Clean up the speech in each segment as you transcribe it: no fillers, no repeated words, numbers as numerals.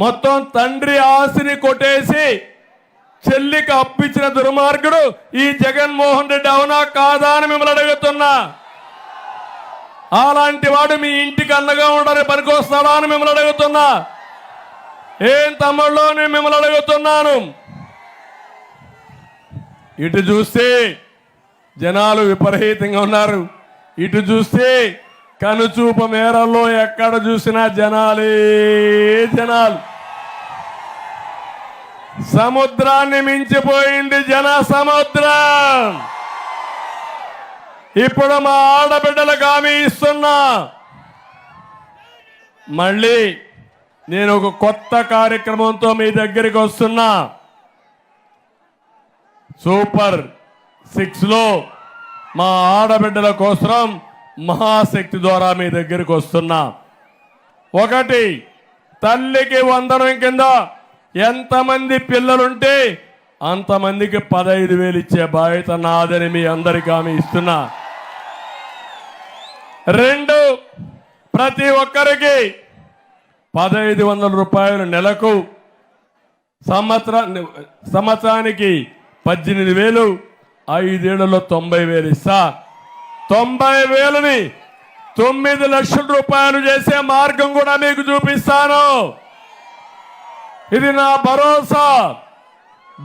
మొత్తం తండ్రి ఆశని కొట్టేసి చెల్లికి అప్పించిన దుర్మార్గుడు ఈ జగన్మోహన్ రెడ్డి అవునా కాదా అని మిమ్మల్ని అడుగుతున్నా. అలాంటి వాడు మీ ఇంటికి అండగా ఉండని పనికొస్తాడా అని మిమ్మల్ని అడుగుతున్నా. ఏం తమ్ముళ్ళు నేను మిమ్మల్ని అడుగుతున్నాను. ఇటు చూస్తే జనాలు విపరీతంగా ఉన్నారు, ఇటు చూస్తే కనుచూప మేరల్లో ఎక్కడ చూసినా జనాలే జనాలు. సముద్రాన్ని మించిపోయింది జన సముద్రం. ఇప్పుడు మా ఆడబిడ్డలకు హామీ ఇస్తున్నా, మళ్ళీ నేను ఒక కొత్త కార్యక్రమంతో మీ దగ్గరికి వస్తున్నా. సూపర్ 6 లో మా ఆడబిడ్డల కోసం మహాశక్తి ద్వారా మీ దగ్గరికి వస్తున్నా. ఒకటి, తల్లికి వందనం కింద ఎంతమంది పిల్లలుంటే అంతమందికి 15,000 ఇచ్చే బాధ్యత నాదని మీ అందరికీ హామీ ఇస్తున్నా. 2, ప్రతి ఒక్కరికి 1,500 రూపాయలు నెలకు, సంవత్సరానికి 18,000, 5 ఏళ్లలో 90,000 ఇస్తా. 90,000ని 9 లక్షల రూపాయలు చేసే మార్గం కూడా మీకు చూపిస్తాను. ఇది నా భరోసా.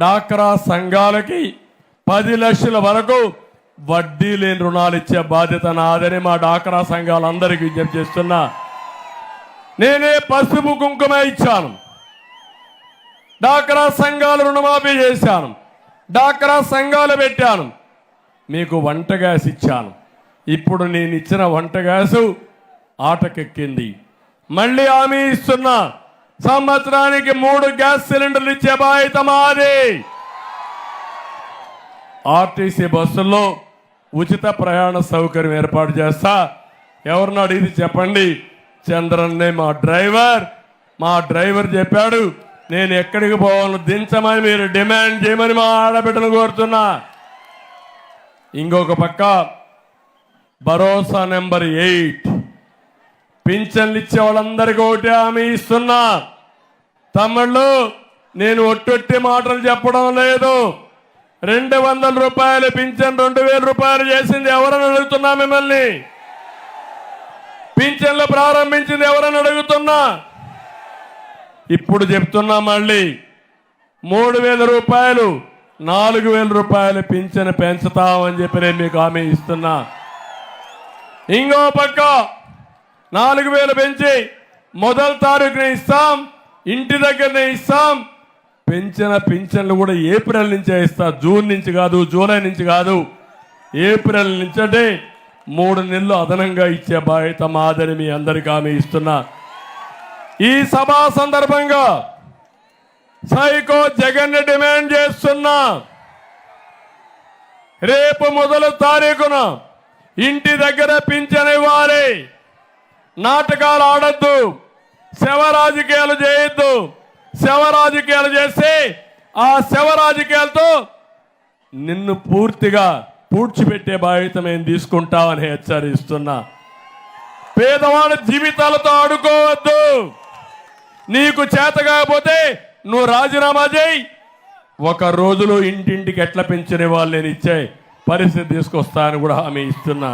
డాక్రా సంఘాలకి 10 లక్షల వరకు వడ్డీ లేని రుణాలు ఇచ్చే బాధ్యత నాదని మా డాక్రా సంఘాలందరికీ విజ్ఞప్తి చేస్తున్నా. నేనే పసుపు కుంకుమ ఇచ్చాను, డాక్రా సంఘాలు రుణమాఫీ చేశాను, డాక్రా సంఘాలు పెట్టాను, మీకు వంట గ్యాస్ ఇచ్చాను. ఇప్పుడు నేను ఇచ్చిన వంట గ్యాసు ఆటకెక్కింది. మళ్ళీ హామీ ఇస్తున్నా, సంవత్సరానికి 3 గ్యాస్ సిలిండర్లు ఇచ్చే బాధ్యత మాది. ఆర్టీసీ బస్సుల్లో ఉచిత ప్రయాణ సౌకర్యం ఏర్పాటు చేస్తా. ఎవరిని అడిగి చెప్పండి, చంద్రన్నే మా డ్రైవర్ చెప్పాడు నేను ఎక్కడికి పోవాలో దించమని మీరు డిమాండ్ చేయమని మా ఆడబిడ్డను కోరుతున్నా. ఇంకొక పక్క భరోసా నెంబర్ 8, పింఛన్లు ఇచ్చే వాళ్ళందరికీ ఒకటి హామీ ఇస్తున్నా. తమ్ముళ్ళు, నేను ఒట్టొట్టి మాటలు చెప్పడం లేదు. 200 రూపాయలు పింఛన్ 2,000 రూపాయలు చేసింది ఎవరని అడుగుతున్నా. మిమ్మల్ని పింఛన్లు ప్రారంభించింది ఎవరని అడుగుతున్నా. ఇప్పుడు చెప్తున్నా, మళ్ళీ 3,000 రూపాయలు 4,000 రూపాయలు పింఛన్ పెంచుతామని చెప్పి నేను మీకు హామీ ఇస్తున్నా. ఇంకో పక్క 4,000 పెంచి మొదటి తారీఖున ఇస్తాం, ఇంటి దగ్గరనే ఇస్తాం. పెంచిన పింఛన్లు కూడా ఏప్రిల్ నుంచే ఇస్తా, జూన్ నుంచి కాదు, జూలై నుంచి కాదు, ఏప్రిల్ నుంచి. అంటే 3 నెలలు అదనంగా ఇచ్చే బాధ్యత మాదని మీ అందరికీ హామీ ఇస్తున్నా. ఈ సభా సందర్భంగా సైకో జగన్ డిమాండ్ చేస్తున్నా, రేపు మొదటి తారీఖున ఇంటి దగ్గర పింఛన్ ఇవ్వాలి. నాటకాలు ఆడద్దు, శవ రాజకీయాలు చేయొద్దు. శవ రాజకీయాలు చేస్తే ఆ శవ రాజకీయాలతో నిన్ను పూర్తిగా పూడ్చిపెట్టే బాధ్యత మేము తీసుకుంటామని హెచ్చరిస్తున్నా. పేదవాడి జీవితాలతో ఆడుకోవద్దు. నీకు చేత కాకపోతే నువ్వు రాజీనామా చేయి. 1 రోజులో ఇంటింటికి ఎట్లా పెంచిన వాళ్ళు నేను ఇచ్చే పరిస్థితి తీసుకొస్తా అని కూడా హామీ ఇస్తున్నా.